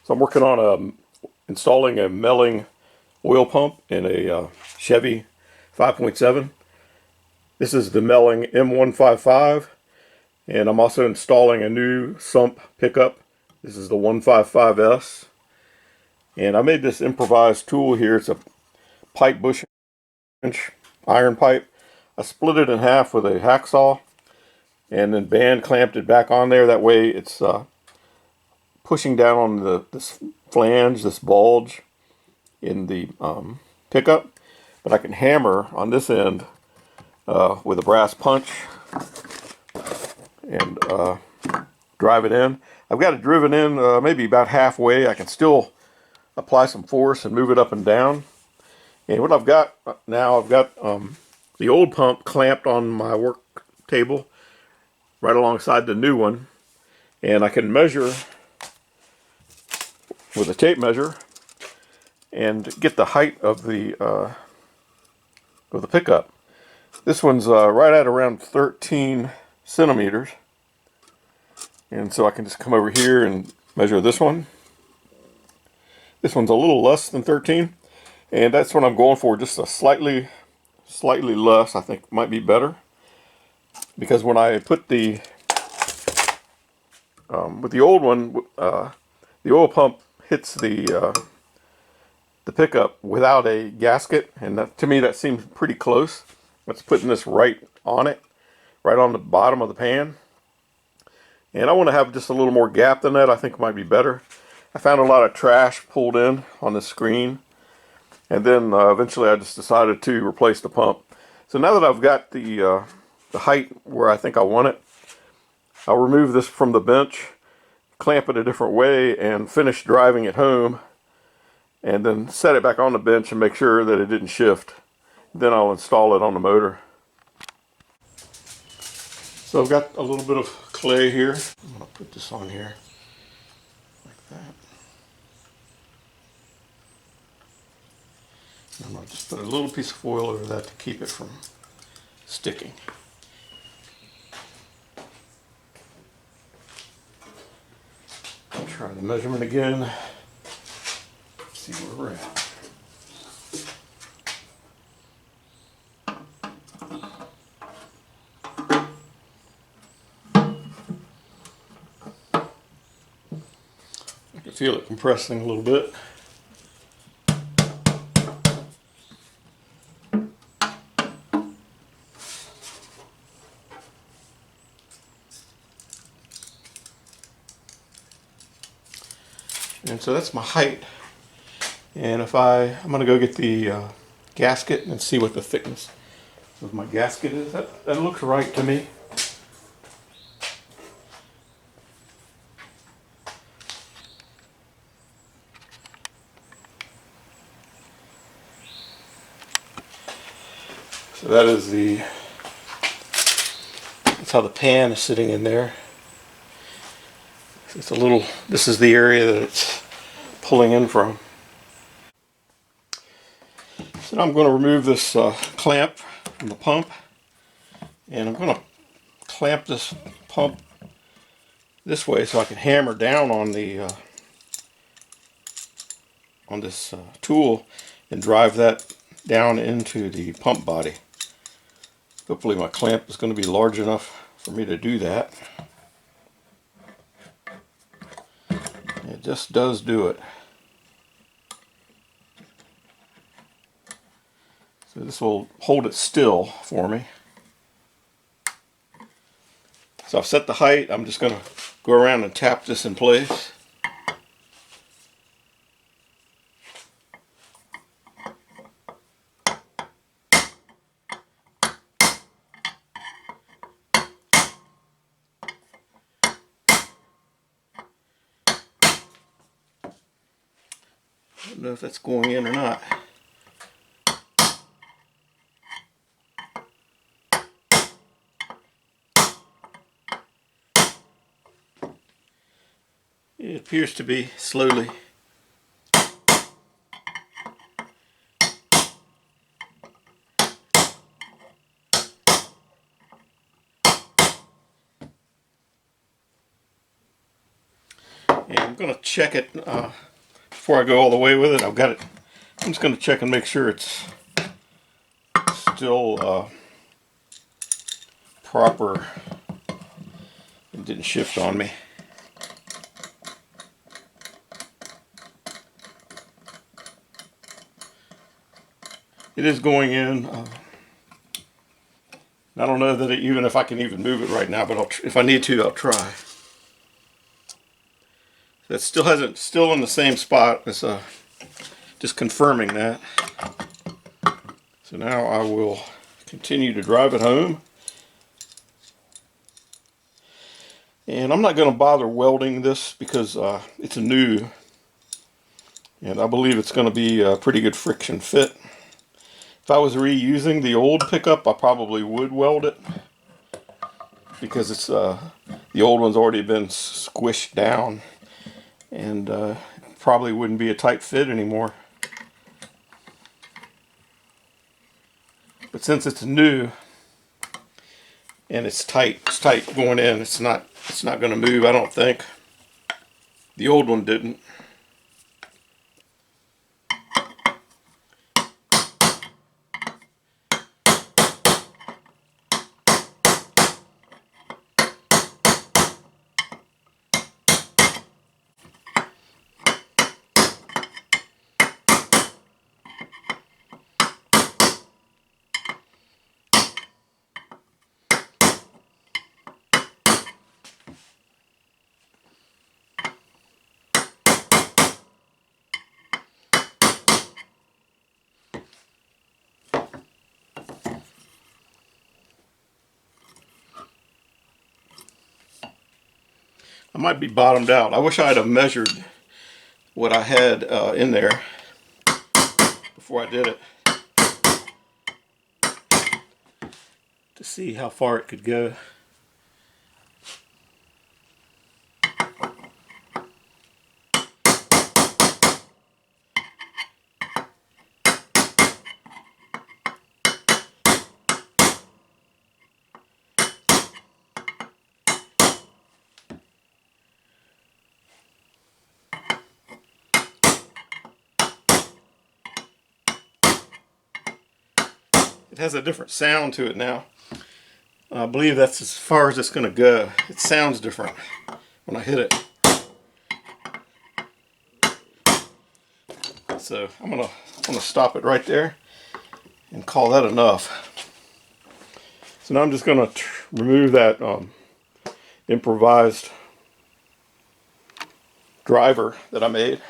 So I'm working on installing a Melling oil pump in a Chevy 5.7. This is the Melling M155, and I'm also installing a new sump pickup. This is the 155S, and I made this improvised tool here. It's a pipe bush inch iron pipe. I split it in half with a hacksaw, and then band clamped it back on there. That way, it's pushing down on this flange, this bulge in the pickup, but I can hammer on this end with a brass punch and drive it in. I've got it driven in maybe about halfway. I can still apply some force and move it up and down. And what I've got now, I've got the old pump clamped on my work table right alongside the new one, and I can measure with a tape measure and get the height of the pickup. This one's right at around 13 centimeters, and so I can just come over here and measure this one. This one's a little less than 13, and that's what I'm going for, just a slightly less. I think might be better, because when I put the with the old one, the oil pump hits the pickup without a gasket, and that, to me, that seems pretty close. That's putting this right on it, right on the bottom of the pan. And I want to have just a little more gap than that. I think it might be better. I found a lot of trash pulled in on the screen, and then eventually I just decided to replace the pump. So now that I've got the height where I think I want it, I'll remove this from the bench, clamp it a different way, and finish driving it home, and then set it back on the bench and make sure that it didn't shift. Then I'll install it on the motor. So I've got a little bit of clay here. I'm going to put this on here like that. And I'm going to just put a little piece of foil over that to keep it from sticking. I'll try the measurement again. See where we're at. I can feel it compressing a little bit. And so that's my height. And if I'm going to go get the gasket and see what the thickness of my gasket is. That looks right to me. So that's how the pan is sitting in there. It's this is the area that it's pulling in from. So now I'm going to remove this clamp from the pump, and I'm going to clamp this pump this way so I can hammer down on the on this tool and drive that down into the pump body. Hopefully my clamp is going to be large enough for me to do that. It just does do it. So this will hold it still for me. So I've set the height. I'm just going to go around and tap this in place. I don't know if that's going in or not. It appears to be slowly. And I'm going to check it before I go all the way with it. I've got it. I'm just going to check and make sure it's still proper. It didn't shift on me. It is going in. I don't know that even if I can even move it right now, but if I need to, I'll try. That still in the same spot. It's just confirming that. So now I will continue to drive it home. And I'm not going to bother welding this because it's new. And I believe it's going to be a pretty good friction fit. If I was reusing the old pickup, I probably would weld it. Because it's the old one's already been squished down. And probably wouldn't be a tight fit anymore. But since it's new and it's tight going in, it's not going to move, I don't think. The old one didn't. I might be bottomed out. I wish I had have measured what I had in there before I did it to see how far it could go. It has a different sound to it now. I believe that's as far as it's going to go. It sounds different when I hit it. So I'm gonna stop it right there and call that enough. So now I'm just going to remove that improvised driver that I made.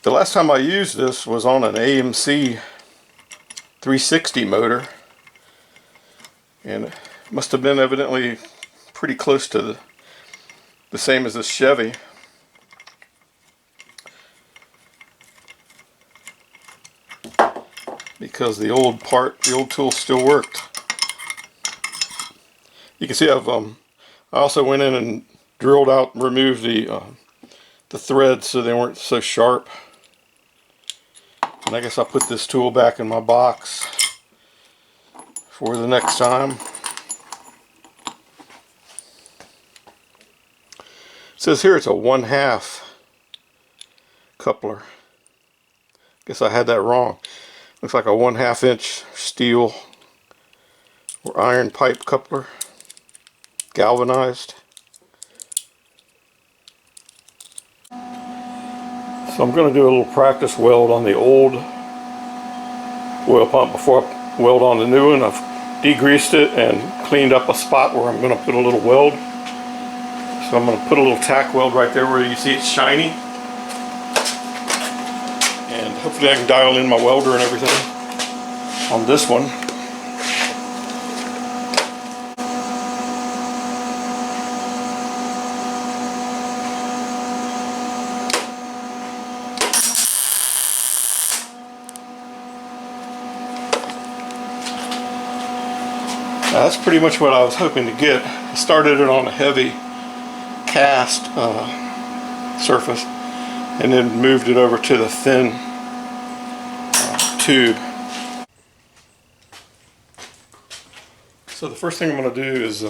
The last time I used this was on an AMC 360 motor, and it must have been evidently pretty close to the same as this Chevy. Because the old tool still worked. You can see I also went in and drilled out and removed the threads so they weren't so sharp. And I guess I'll put this tool back in my box for the next time. It says here it's a 1/2 coupler. Guess I had that wrong. Looks like a 1/2 inch steel or iron pipe coupler, galvanized. So I'm going to do a little practice weld on the old oil pump before I weld on the new one. I've degreased it and cleaned up a spot where I'm going to put a little weld. So I'm going to put a little tack weld right there where you see it's shiny. And hopefully I can dial in my welder and everything on this one. That's pretty much what I was hoping to get. I started it on a heavy cast surface and then moved it over to the thin tube. So the first thing I'm going to do is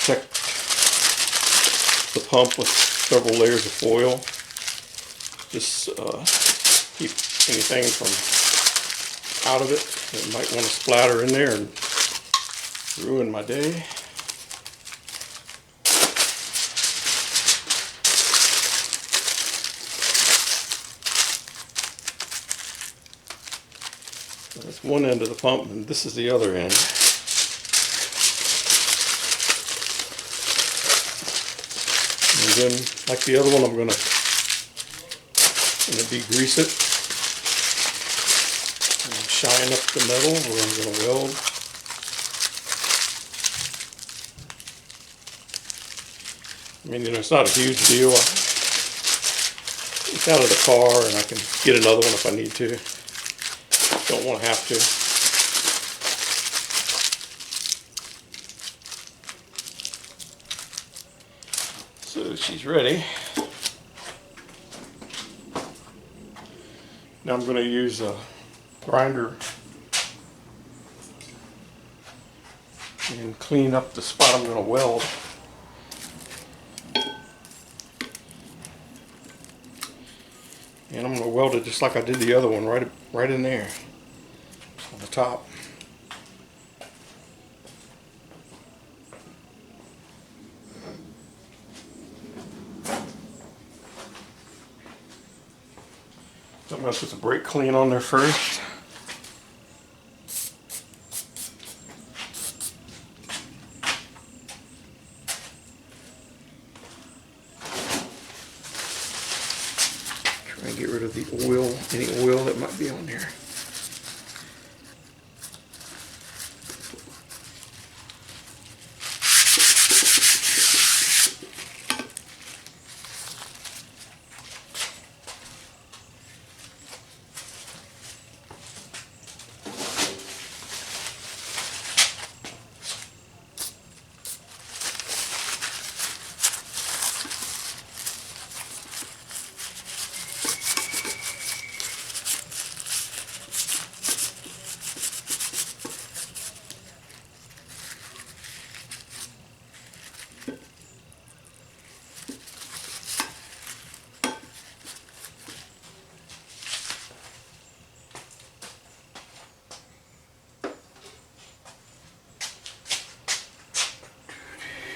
protect the pump with several layers of foil. Just keep anything from out of it that might want to splatter in there and ruin my day. That's one end of the pump, and this is the other end. And then, like the other one, I'm gonna degrease it and shine up the metal where I'm gonna weld. I mean, you know, it's not a huge deal. It's out of the car, and I can get another one if I need to. Don't want to have to. So she's ready. Now I'm going to use a grinder and clean up the spot I'm going to weld. And I'm going to weld it just like I did the other one, right in there on the top. So I'm going to put the brake clean on there first. Try and get rid of the oil, any oil that might be on there.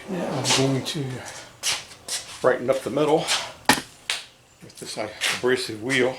Now I'm going to brighten up the metal with this abrasive wheel.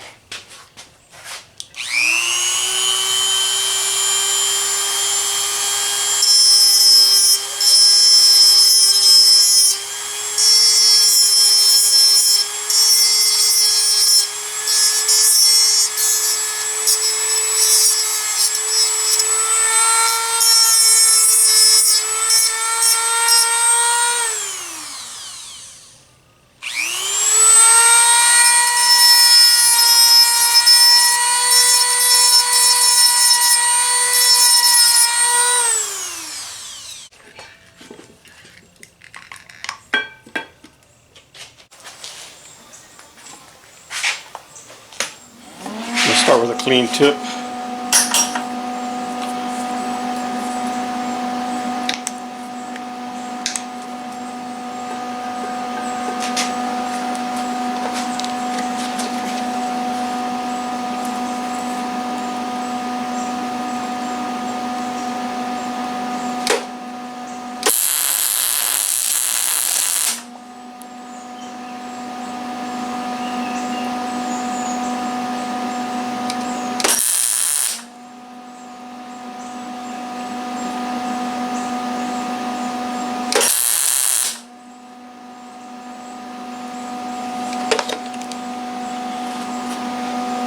Start with a clean tip.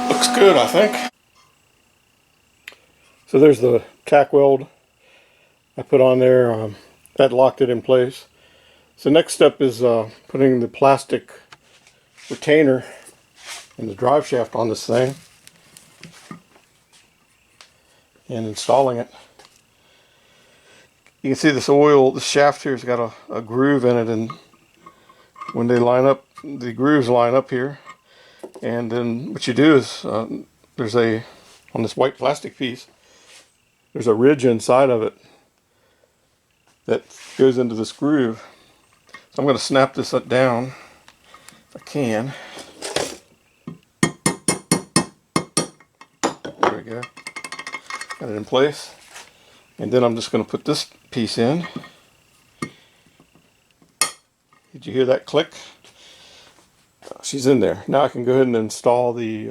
Looks good, I think. So there's the tack weld I put on there. That locked it in place. So next step is putting the plastic retainer and the drive shaft on this thing and installing it. You can see this oil, the shaft here has got a groove in it, and when they line up, the grooves line up here. And then what you do is, on this white plastic piece, there's a ridge inside of it. that goes into this groove. So I'm going to snap this down if I can. There we go. Got it in place. And then I'm just going to put this piece in. Did you hear that click? She's in there. Now I can go ahead and install the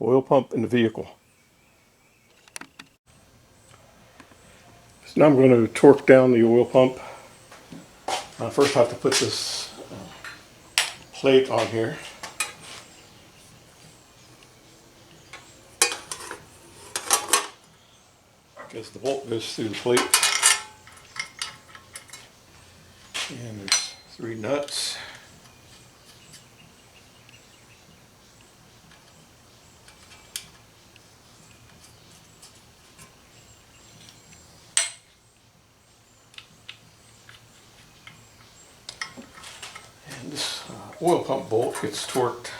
oil pump in the vehicle. So now I'm going to torque down the oil pump. First I have to put this plate on here. Because the bolt goes through the plate. And there's 3 nuts. And this oil pump bolt gets torqued.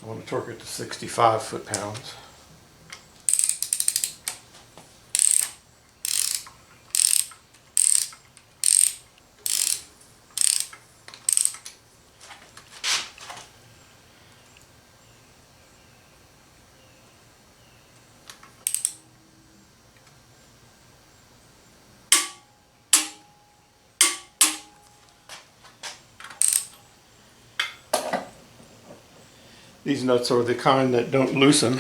I want to torque it to 65 foot-pounds. These nuts are the kind that don't loosen.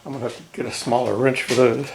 I'm going to have to get a smaller wrench for those.